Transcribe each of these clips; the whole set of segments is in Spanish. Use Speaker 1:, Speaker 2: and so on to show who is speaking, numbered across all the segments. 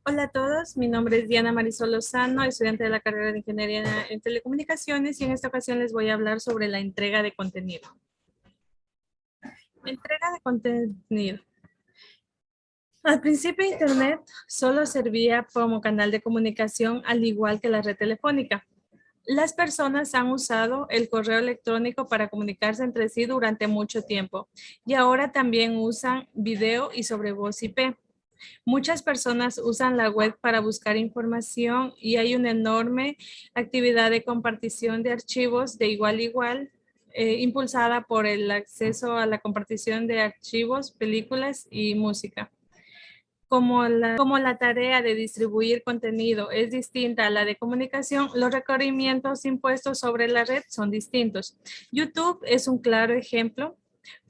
Speaker 1: Hola a todos, mi nombre es Diana Marisol Lozano, estudiante de la carrera de Ingeniería en Telecomunicaciones y en esta ocasión les voy a hablar sobre la entrega de contenido. Entrega de contenido. Al principio Internet solo servía como canal de comunicación al igual que la red telefónica. Las personas han usado el correo electrónico para comunicarse entre sí durante mucho tiempo y ahora también usan video y sobre voz IP. Muchas personas usan la web para buscar información y hay una enorme actividad de compartición de archivos de igual a igual, impulsada por el acceso a la compartición de archivos, películas y música. Como la tarea de distribuir contenido es distinta a la de comunicación, los requerimientos impuestos sobre la red son distintos. YouTube es un claro ejemplo,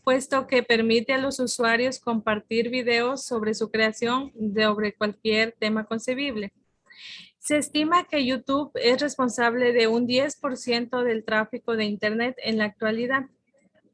Speaker 1: puesto que permite a los usuarios compartir videos sobre su creación sobre cualquier tema concebible. Se estima que YouTube es responsable de un 10% del tráfico de Internet en la actualidad.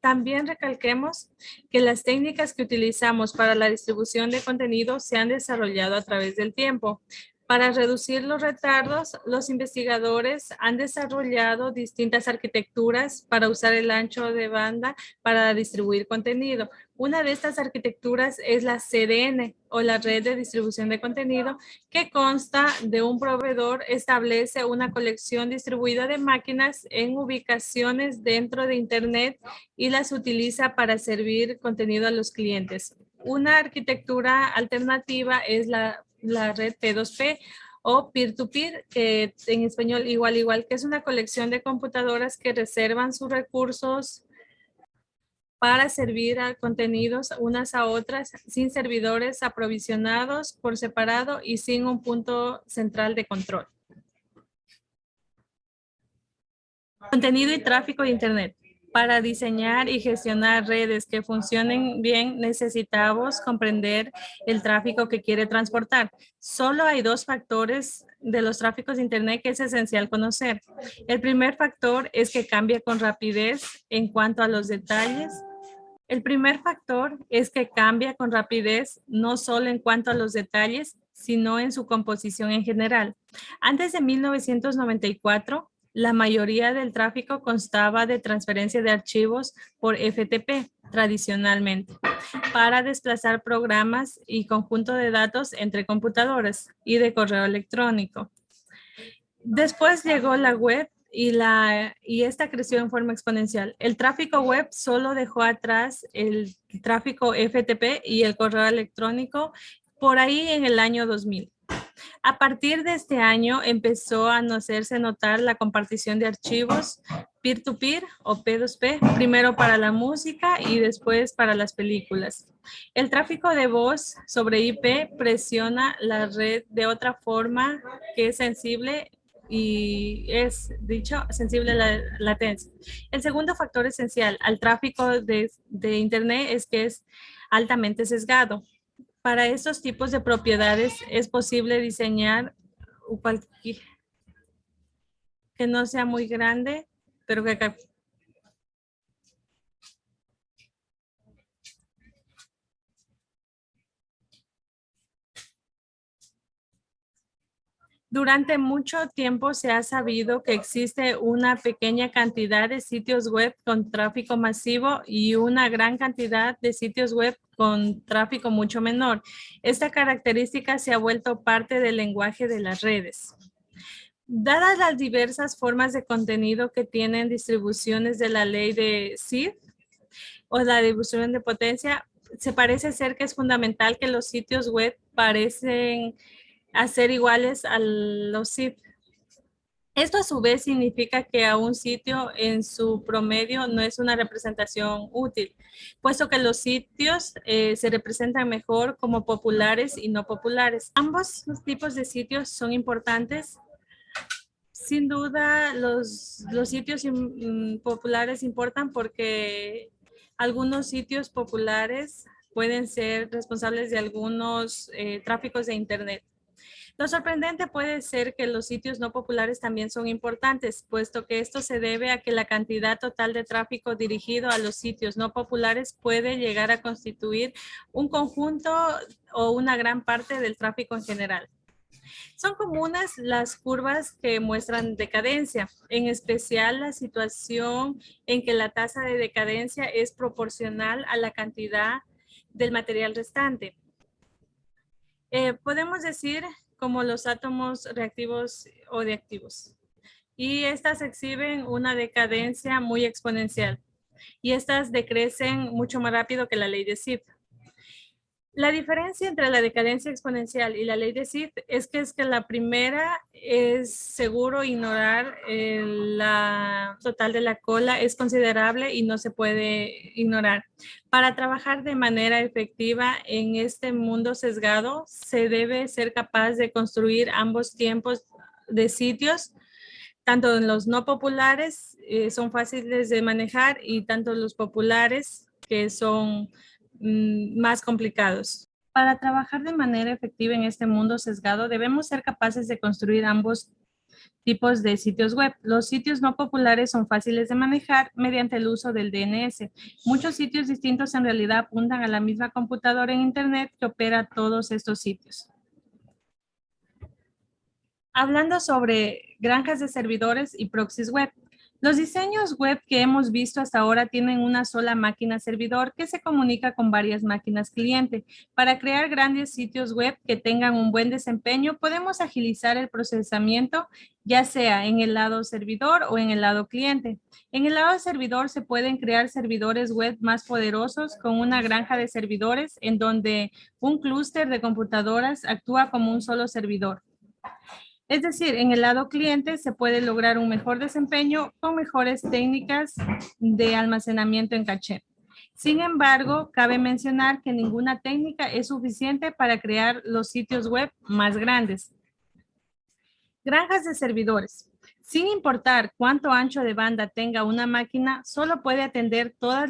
Speaker 1: También recalquemos que las técnicas que utilizamos para la distribución de contenido se han desarrollado a través del tiempo. Para reducir los retardos, los investigadores han desarrollado distintas arquitecturas para usar el ancho de banda para distribuir contenido. Una de estas arquitecturas es la CDN o la red de distribución de contenido, que consta de un proveedor, establece una colección distribuida de máquinas en ubicaciones dentro de Internet y las utiliza para servir contenido a los clientes. Una arquitectura alternativa es la red P2P o peer-to-peer, que en español igual, que es una colección de computadoras que reservan sus recursos para servir a contenidos unas a otras sin servidores aprovisionados por separado y sin un punto central de control. Contenido y tráfico de Internet. Para diseñar y gestionar redes que funcionen bien, necesitamos comprender el tráfico que quiere transportar. Solo hay dos factores de los tráficos de Internet que es esencial conocer. El primer factor es que cambia con rapidez en cuanto a los detalles. El primer factor es que cambia con rapidez no solo en cuanto a los detalles, sino en su composición en general. Antes de 1994, la mayoría del tráfico constaba de transferencia de archivos por FTP tradicionalmente para desplazar programas y conjunto de datos entre computadoras y de correo electrónico. Después llegó la web y esta creció en forma exponencial. El tráfico web solo dejó atrás el tráfico FTP y el correo electrónico por ahí en el año 2000. A partir de este año empezó a hacerse notar la compartición de archivos peer-to-peer o P2P, primero para la música y después para las películas. El tráfico de voz sobre IP presiona la red de otra forma que es sensible y es, dicho, sensible a la latencia. El segundo factor esencial al tráfico de Internet es que es altamente sesgado. Para estos tipos de propiedades es posible diseñar cualquier que no sea muy grande, pero que durante mucho tiempo se ha sabido que existe una pequeña cantidad de sitios web con tráfico masivo y una gran cantidad de sitios web con tráfico mucho menor. Esta característica se ha vuelto parte del lenguaje de las redes. Dadas las diversas formas de contenido que tienen distribuciones de la ley de SID o la distribución de potencia, se parece ser que es fundamental que los sitios web parecen a ser iguales a los SID. Esto a su vez significa que a un sitio en su promedio no es una representación útil, puesto que los sitios se representan mejor como populares y no populares. Ambos tipos de sitios son importantes. Sin duda, los sitios populares importan porque algunos sitios populares pueden ser responsables de algunos tráficos de Internet. Lo sorprendente puede ser que los sitios no populares también son importantes, puesto que esto se debe a que la cantidad total de tráfico dirigido a los sitios no populares puede llegar a constituir un conjunto o una gran parte del tráfico en general. Son comunes las curvas que muestran decadencia, en especial la situación en que la tasa de decadencia es proporcional a la cantidad del material restante. Podemos decir como los átomos reactivos o de activos. Y estas exhiben una decadencia muy exponencial. Y estas decrecen mucho más rápido que la ley de Zipf. La diferencia entre la decadencia exponencial y la ley de Zipf es que la primera es seguro ignorar la total de la cola, es considerable y no se puede ignorar. Para trabajar de manera efectiva en este mundo sesgado, se debe ser capaz de construir ambos tiempos de sitios, tanto en los no populares son fáciles de manejar y tanto los populares que son más complicados. Para trabajar de manera efectiva en este mundo sesgado, debemos ser capaces de construir ambos tipos de sitios web. Los sitios no populares son fáciles de manejar mediante el uso del DNS. Muchos sitios distintos en realidad apuntan a la misma computadora en Internet que opera todos estos sitios. Hablando sobre granjas de servidores y proxies web. Los diseños web que hemos visto hasta ahora tienen una sola máquina servidor que se comunica con varias máquinas cliente. Para crear grandes sitios web que tengan un buen desempeño, podemos agilizar el procesamiento, ya sea en el lado servidor o en el lado cliente. En el lado servidor se pueden crear servidores web más poderosos con una granja de servidores en donde un clúster de computadoras actúa como un solo servidor. Es decir, en el lado cliente se puede lograr un mejor desempeño con mejores técnicas de almacenamiento en caché. Sin embargo, cabe mencionar que ninguna técnica es suficiente para crear los sitios web más grandes. Granjas de servidores. Sin importar cuánto ancho de banda tenga una máquina, solo puede atender todas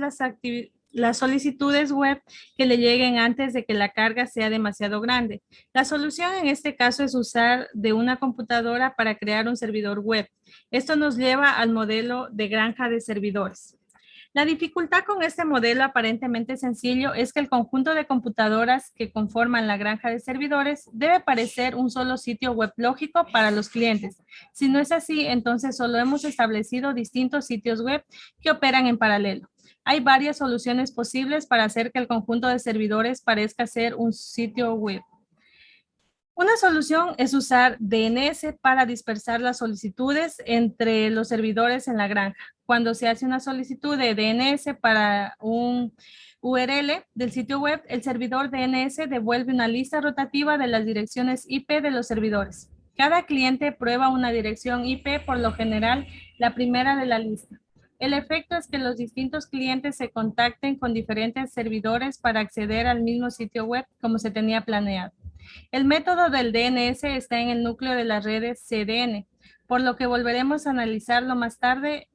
Speaker 1: las solicitudes web que le lleguen antes de que la carga sea demasiado grande. La solución en este caso es usar de una computadora para crear un servidor web. Esto nos lleva al modelo de granja de servidores. La dificultad con este modelo aparentemente sencillo es que el conjunto de computadoras que conforman la granja de servidores debe parecer un solo sitio web lógico para los clientes. Si no es así, entonces solo hemos establecido distintos sitios web que operan en paralelo. Hay varias soluciones posibles para hacer que el conjunto de servidores parezca ser un sitio web. Una solución es usar DNS para dispersar las solicitudes entre los servidores en la granja. Cuando se hace una solicitud de DNS para un URL del sitio web, el servidor DNS devuelve una lista rotativa de las direcciones IP de los servidores. Cada cliente prueba una dirección IP, por lo general, la primera de la lista. El efecto es que los distintos clientes se contacten con diferentes servidores para acceder al mismo sitio web como se tenía planeado. El método del DNS está en el núcleo de las redes CDN, por lo que volveremos a analizarlo más tarde.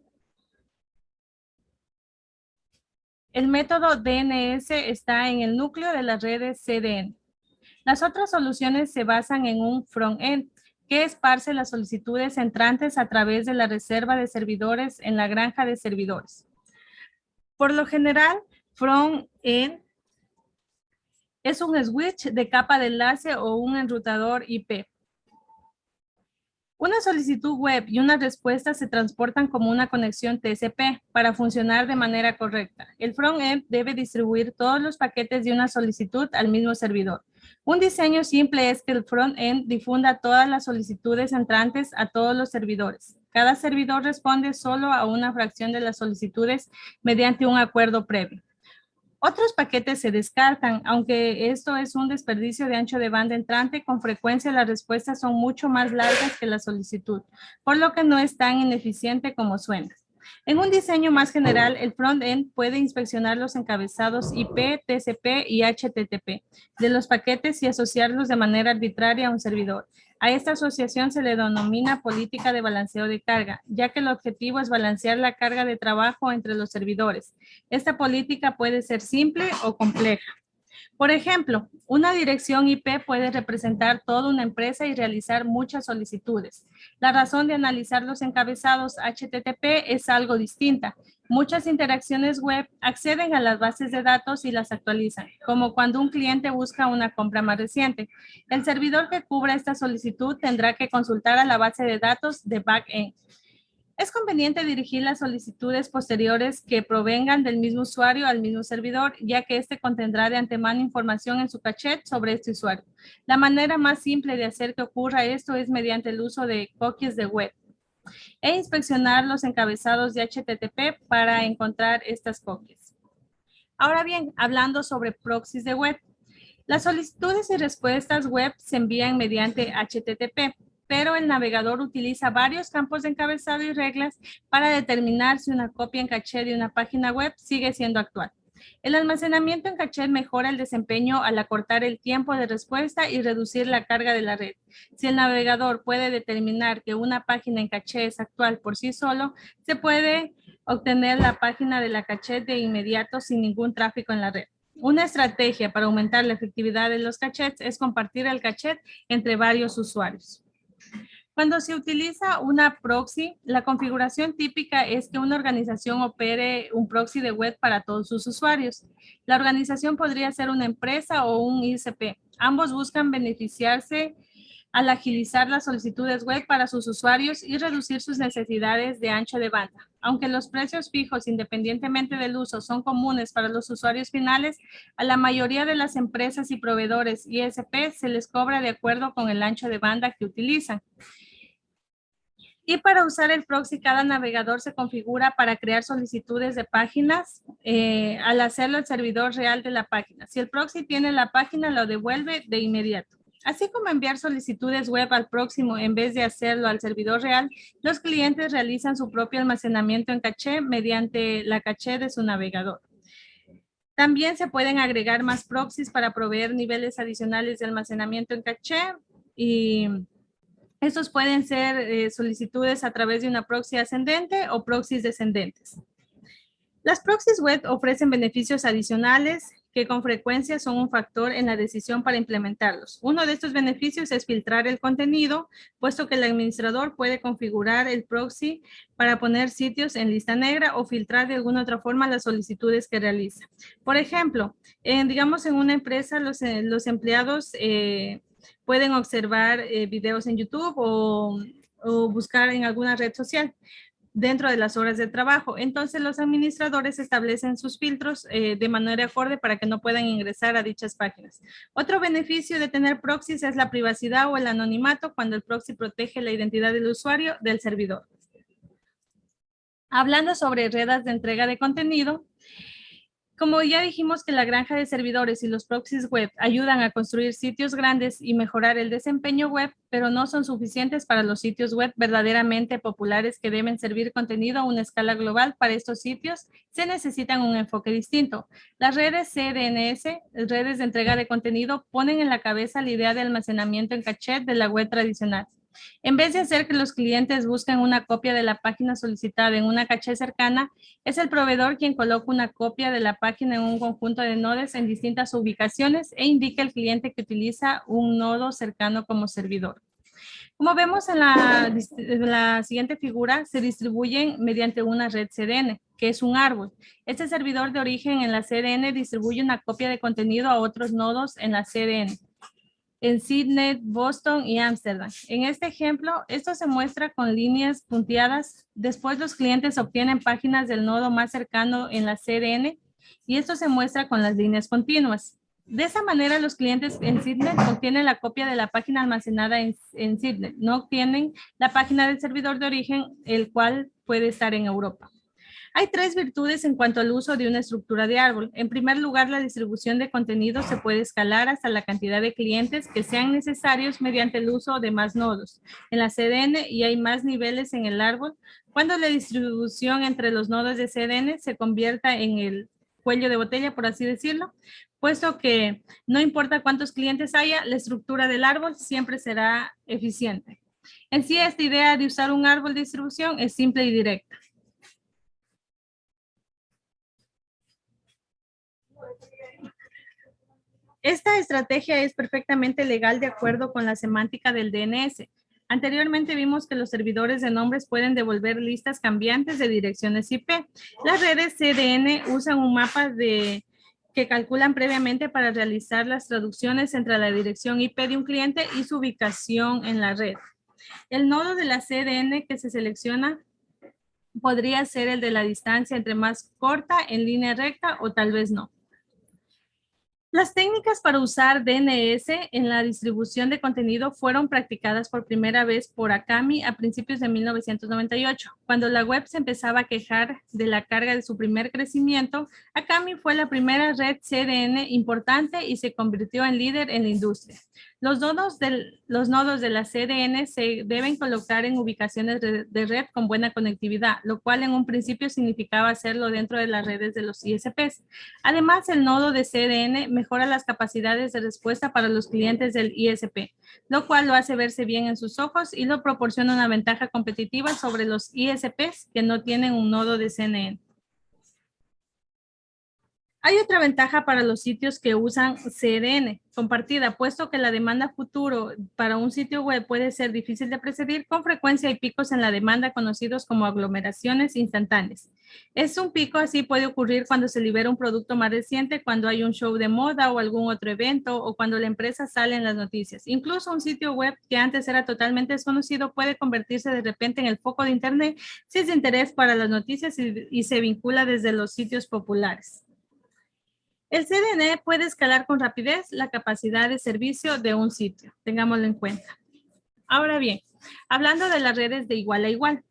Speaker 1: El método DNS está en el núcleo de las redes CDN. Las otras soluciones se basan en un front-end, que esparce las solicitudes entrantes a través de la reserva de servidores en la granja de servidores. Por lo general, front-end es un switch de capa de enlace o un enrutador IP. Una solicitud web y una respuesta se transportan como una conexión TCP para funcionar de manera correcta. El front-end debe distribuir todos los paquetes de una solicitud al mismo servidor. Un diseño simple es que el front-end difunda todas las solicitudes entrantes a todos los servidores. Cada servidor responde solo a una fracción de las solicitudes mediante un acuerdo previo. Otros paquetes se descartan, aunque esto es un desperdicio de ancho de banda entrante, con frecuencia las respuestas son mucho más largas que la solicitud, por lo que no es tan ineficiente como suena. En un diseño más general, el front-end puede inspeccionar los encabezados IP, TCP y HTTP de los paquetes y asociarlos de manera arbitraria a un servidor. A esta asociación se le denomina política de balanceo de carga, ya que el objetivo es balancear la carga de trabajo entre los servidores. Esta política puede ser simple o compleja. Por ejemplo, una dirección IP puede representar toda una empresa y realizar muchas solicitudes. La razón de analizar los encabezados HTTP es algo distinta. Muchas interacciones web acceden a las bases de datos y las actualizan, como cuando un cliente busca una compra más reciente. El servidor que cubra esta solicitud tendrá que consultar a la base de datos de backend. Es conveniente dirigir las solicitudes posteriores que provengan del mismo usuario al mismo servidor, ya que éste contendrá de antemano información en su cachet sobre este usuario. La manera más simple de hacer que ocurra esto es mediante el uso de cookies de web e inspeccionar los encabezados de HTTP para encontrar estas cookies. Ahora bien, hablando sobre proxies de web. Las solicitudes y respuestas web se envían mediante HTTP, pero el navegador utiliza varios campos de encabezado y reglas para determinar si una copia en caché de una página web sigue siendo actual. El almacenamiento en caché mejora el desempeño al acortar el tiempo de respuesta y reducir la carga de la red. Si el navegador puede determinar que una página en caché es actual por sí solo, se puede obtener la página de la caché de inmediato sin ningún tráfico en la red. Una estrategia para aumentar la efectividad de los cachets es compartir el cachet entre varios usuarios. Cuando se utiliza una proxy, la configuración típica es que una organización opere un proxy de web para todos sus usuarios. La organización podría ser una empresa o un ICP. Ambos buscan beneficiarse al agilizar las solicitudes web para sus usuarios y reducir sus necesidades de ancho de banda. Aunque los precios fijos, independientemente del uso, son comunes para los usuarios finales, a la mayoría de las empresas y proveedores ISP se les cobra de acuerdo con el ancho de banda que utilizan. Y para usar el proxy, cada navegador se configura para crear solicitudes de páginas al hacerlo el servidor real de la página. Si el proxy tiene la página, lo devuelve de inmediato. Así como enviar solicitudes web al próximo en vez de hacerlo al servidor real, los clientes realizan su propio almacenamiento en caché mediante la caché de su navegador. También se pueden agregar más proxies para proveer niveles adicionales de almacenamiento en caché y estos pueden ser solicitudes a través de una proxy ascendente o proxies descendentes. Las proxies web ofrecen beneficios adicionales que con frecuencia son un factor en la decisión para implementarlos. Uno de estos beneficios es filtrar el contenido, puesto que el administrador puede configurar el proxy para poner sitios en lista negra o filtrar de alguna otra forma las solicitudes que realiza. Por ejemplo, digamos en una empresa los empleados pueden observar videos en YouTube o buscar en alguna red social dentro de las horas de trabajo. Entonces, los administradores establecen sus filtros de manera acorde para que no puedan ingresar a dichas páginas. Otro beneficio de tener proxies es la privacidad o el anonimato cuando el proxy protege la identidad del usuario del servidor. Hablando sobre redes de entrega de contenido, como ya dijimos que la granja de servidores y los proxies web ayudan a construir sitios grandes y mejorar el desempeño web, pero no son suficientes para los sitios web verdaderamente populares que deben servir contenido a una escala global. Para estos sitios se necesitan un enfoque distinto. Las redes CDNS, redes de entrega de contenido, ponen en la cabeza la idea de almacenamiento en caché de la web tradicional. En vez de hacer que los clientes busquen una copia de la página solicitada en una caché cercana, es el proveedor quien coloca una copia de la página en un conjunto de nodos en distintas ubicaciones e indica al cliente que utiliza un nodo cercano como servidor. Como vemos en la siguiente figura, se distribuyen mediante una red CDN, que es un árbol. Este servidor de origen en la CDN distribuye una copia de contenido a otros nodos en la CDN. En Sydney, Boston y Ámsterdam. En este ejemplo, esto se muestra con líneas punteadas. Después los clientes obtienen páginas del nodo más cercano en la CDN y esto se muestra con las líneas continuas. De esa manera, los clientes en Sydney obtienen la copia de la página almacenada en Sydney. No obtienen la página del servidor de origen, el cual puede estar en Europa. Hay tres virtudes en cuanto al uso de una estructura de árbol. En primer lugar, la distribución de contenido se puede escalar hasta la cantidad de clientes que sean necesarios mediante el uso de más nodos en la CDN y hay más niveles en el árbol. Cuando la distribución entre los nodos de CDN se convierta en el cuello de botella, por así decirlo, puesto que no importa cuántos clientes haya, la estructura del árbol siempre será eficiente. En sí, esta idea de usar un árbol de distribución es simple y directa. Esta estrategia es perfectamente legal de acuerdo con la semántica del DNS. Anteriormente vimos que los servidores de nombres pueden devolver listas cambiantes de direcciones IP. Las redes CDN usan un mapa que calculan previamente para realizar las traducciones entre la dirección IP de un cliente y su ubicación en la red. El nodo de la CDN que se selecciona podría ser el de la distancia entre más corta en línea recta o tal vez no. Las técnicas para usar DNS en la distribución de contenido fueron practicadas por primera vez por Akami a principios de 1998. Cuando la web se empezaba a quejar de la carga de su primer crecimiento, Akami fue la primera red CDN importante y se convirtió en líder en la industria. Los nodos de la CDN se deben colocar en ubicaciones de red con buena conectividad, lo cual en un principio significaba hacerlo dentro de las redes de los ISPs. Además, el nodo de CDN mejora las capacidades de respuesta para los clientes del ISP, lo cual lo hace verse bien en sus ojos y lo proporciona una ventaja competitiva sobre los ISPs que no tienen un nodo de CNN. Hay otra ventaja para los sitios que usan CDN compartida, puesto que la demanda futuro para un sitio web puede ser difícil de predecir. Con frecuencia hay picos en la demanda conocidos como aglomeraciones instantáneas. Un pico así puede ocurrir cuando se libera un producto más reciente, cuando hay un show de moda o algún otro evento, o cuando la empresa sale en las noticias. Incluso un sitio web que antes era totalmente desconocido puede convertirse de repente en el foco de Internet si es de interés para las noticias y se vincula desde los sitios populares. El CDN puede escalar con rapidez la capacidad de servicio de un sitio. Tengámoslo en cuenta. Ahora bien, hablando de las redes de igual a igual,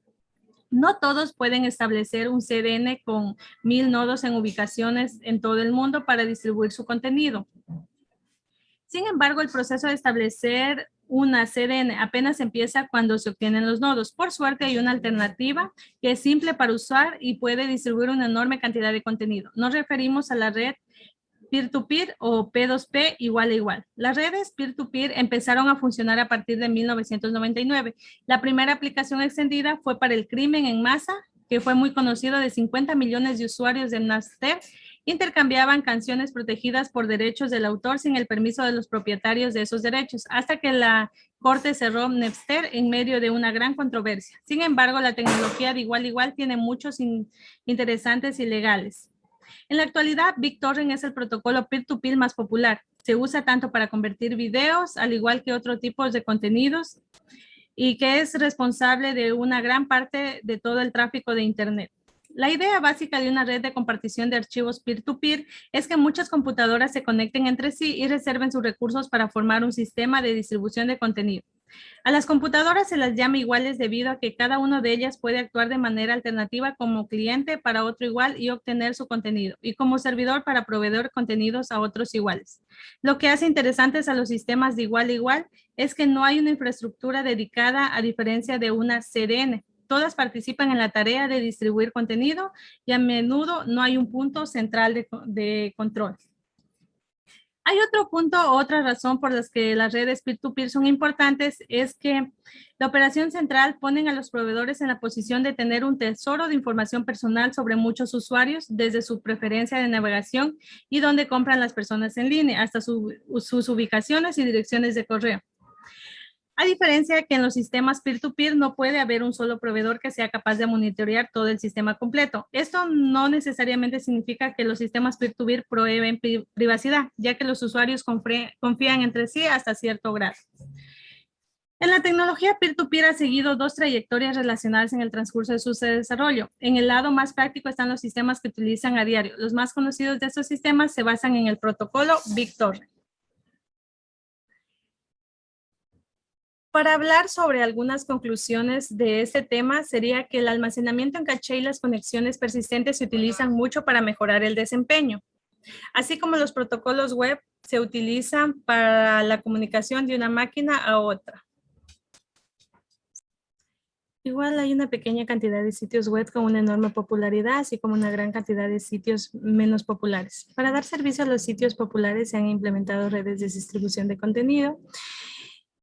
Speaker 1: no todos pueden establecer un CDN con 1000 nodos en ubicaciones en todo el mundo para distribuir su contenido. Sin embargo, el proceso de establecer una CDN apenas empieza cuando se obtienen los nodos. Por suerte, hay una alternativa que es simple para usar y puede distribuir una enorme cantidad de contenido. Nos referimos a la red peer-to-peer o P2P igual a igual. Las redes peer-to-peer empezaron a funcionar a partir de 1999. La primera aplicación extendida fue para el crimen en masa, que fue muy conocido, de 50 millones de usuarios de Napster. Intercambiaban canciones protegidas por derechos del autor sin el permiso de los propietarios de esos derechos, hasta que la corte cerró Napster en medio de una gran controversia. Sin embargo, la tecnología de igual a igual tiene muchos interesantes y legales. En la actualidad, BitTorrent es el protocolo peer-to-peer más popular. Se usa tanto para convertir videos, al igual que otros tipos de contenidos, y que es responsable de una gran parte de todo el tráfico de Internet. La idea básica de una red de compartición de archivos peer-to-peer es que muchas computadoras se conecten entre sí y reserven sus recursos para formar un sistema de distribución de contenido. A las computadoras se las llama iguales debido a que cada una de ellas puede actuar de manera alternativa como cliente para otro igual y obtener su contenido, y como servidor para proveer contenidos a otros iguales. Lo que hace interesantes a los sistemas de igual a igual es que no hay una infraestructura dedicada, a diferencia de una CDN. Todas participan en la tarea de distribuir contenido y a menudo no hay un punto central de control. Hay otro punto, otra razón por las que las redes peer-to-peer son importantes, es que la operación central pone a los proveedores en la posición de tener un tesoro de información personal sobre muchos usuarios, desde su preferencia de navegación y dónde compran las personas en línea, hasta sus ubicaciones y direcciones de correo. A diferencia que en los sistemas peer-to-peer no puede haber un solo proveedor que sea capaz de monitorear todo el sistema completo. Esto no necesariamente significa que los sistemas peer-to-peer proveen privacidad, ya que los usuarios confían entre sí hasta cierto grado. En la tecnología peer-to-peer ha seguido dos trayectorias relacionadas en el transcurso de su desarrollo. En el lado más práctico están los sistemas que utilizan a diario. Los más conocidos de estos sistemas se basan en el protocolo BitTorrent. Para hablar sobre algunas conclusiones de este tema, sería que el almacenamiento en caché y las conexiones persistentes se utilizan mucho para mejorar el desempeño, así como los protocolos web se utilizan para la comunicación de una máquina a otra. Igual hay una pequeña cantidad de sitios web con una enorme popularidad, así como una gran cantidad de sitios menos populares. Para dar servicio a los sitios populares se han implementado redes de distribución de contenido.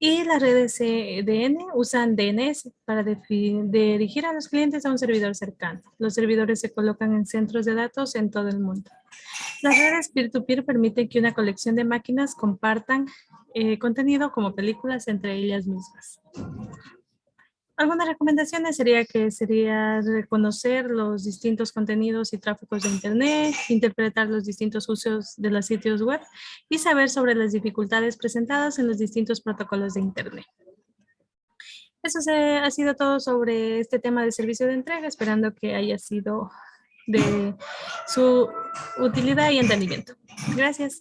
Speaker 1: Y las redes CDN usan DNS para dirigir a los clientes a un servidor cercano. Los servidores se colocan en centros de datos en todo el mundo. Las redes peer-to-peer permiten que una colección de máquinas compartan contenido como películas entre ellas mismas. Algunas recomendaciones sería reconocer los distintos contenidos y tráficos de Internet, interpretar los distintos usos de los sitios web y saber sobre las dificultades presentadas en los distintos protocolos de Internet. Ha sido todo sobre este tema de servicio de entrega, esperando que haya sido de su utilidad y entendimiento. Gracias.